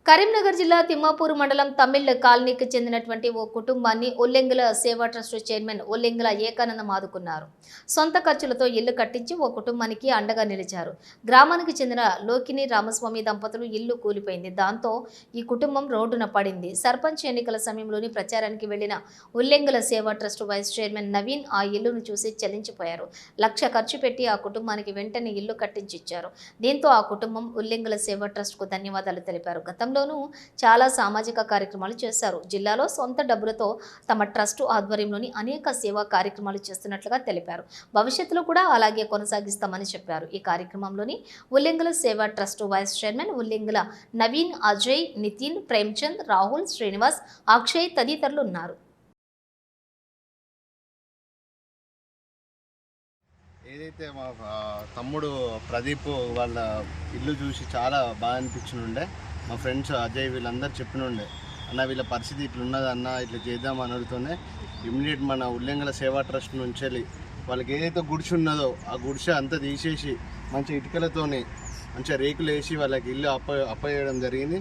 కరీంనగర్ జిల్లా తిమ్మాపూర్ మండలం తమిళ్ కాలనీకి చెందినటువంటి ఓ కుటుంబాన్ని ఉల్లెంగుల సేవా ట్రస్ట్ చైర్మన్ ఉల్లెంగుల ఏకానందం ఆదుకున్నారు. సొంత ఖర్చులతో ఇల్లు కట్టించి ఓ కుటుంబానికి అండగా నిలిచారు. గ్రామానికి చెందిన లోకిని రామస్వామి దంపతులు ఇల్లు కూలిపోయింది. దాంతో ఈ కుటుంబం రోడ్డున పడింది. సర్పంచ్ ఎన్నికల సమయంలోని ప్రచారానికి వెళ్లిన ఉల్లెంగుల Seva trust vice chairman Naveen ఆ ఇల్లును చూసి చలించిపోయారు. 1,00,000 ఖర్చు పెట్టి ఆ కుటుంబానికి వెంటనే ఇల్లు కట్టించిచ్చారు. దీంతో ఆ కుటుంబం ఉల్లెంగుల సేవా ట్రస్ట్ కు ధన్యవాదాలు తెలిపారు. గతంలో చాలా సామాజిక కార్యక్రమాలు చేశారు. జిల్లాలో సొంత డబ్బులతో తమ ట్రస్ట్ ఆధ్వర్యంలోని అనేక సేవా కార్యక్రమాలు చేస్తున్నట్లుగా తెలిపారు. భవిష్యత్తులో కూడా అలాగే కొనసాగిస్తామని చెప్పారు. ఈ కార్యక్రమంలోని Ullengula Seva trust vice chairman Ullengula Naveen, Ajay, Nitin, Premchand, Rahul, Srinivas, Akshay తదితరులు ఉన్నారు. ఏదైతే మా తమ్ముడు ప్రదీప్ వాళ్ళ ఇల్లు చూసి చాలా బాగా అనిపించినుండే. మా ఫ్రెండ్స్ అజయ్ వీళ్ళందరూ చెప్పినుండే, అన్న వీళ్ళ పరిస్థితి ఇట్లున్నది అన్న, ఇట్లా చేద్దాం అనడుతూనే ఇమ్మీడియట్ మన ఉల్లెంగుల సేవా ట్రస్ట్ నుంచి వెళ్ళి వాళ్ళకి ఏదైతే గుడిసె ఉన్నదో ఆ గుడిసె అంతా తీసేసి మంచి ఇటుకలతోని మంచిగా రేకులు వేసి వాళ్ళకి ఇల్లు అప్పచేయడం జరిగింది.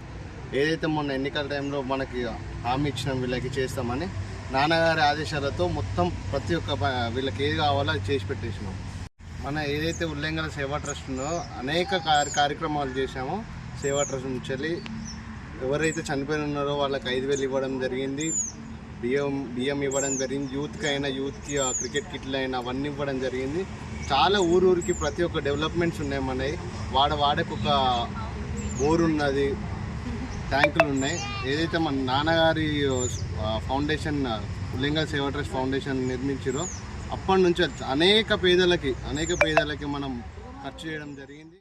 ఏదైతే మొన్న ఎన్నికల టైంలో మనకి హామీ ఇచ్చినాం వీళ్ళకి చేస్తామని, నాన్నగారి ఆదేశాలతో మొత్తం ప్రతి ఒక్క వీళ్ళకి ఏది కావాలో అది చేసి పెట్టేసినాం. మన ఏదైతే ఉల్లెంగుల సేవా ట్రస్ట్ ఉందో అనేక కార్యక్రమాలు చేశామో సేవా ట్రస్ట్ నుంచి వెళ్ళి ఎవరైతే చనిపోయి ఉన్నారో వాళ్ళకి 5,000 ఇవ్వడం జరిగింది, బియ్యం ఇవ్వడం జరిగింది, యూత్కి క్రికెట్ కిట్లు అయినా అవన్నీ ఇవ్వడం జరిగింది. చాలా ఊరికి ప్రతి ఒక్క డెవలప్మెంట్స్ ఉన్నాయి. మనవి వాడకు ఒక బోర్ ఉన్నది, ట్యాంకులు ఉన్నాయి. ఏదైతే మన నాన్నగారి ఫౌండేషన్ ఉల్లెంగుల సేవా ట్రస్ట్ ఫౌండేషన్ నిర్మించారో అప్పటి నుంచి అనేక పేదలకి మనం ఖర్చు చేయడం జరిగింది.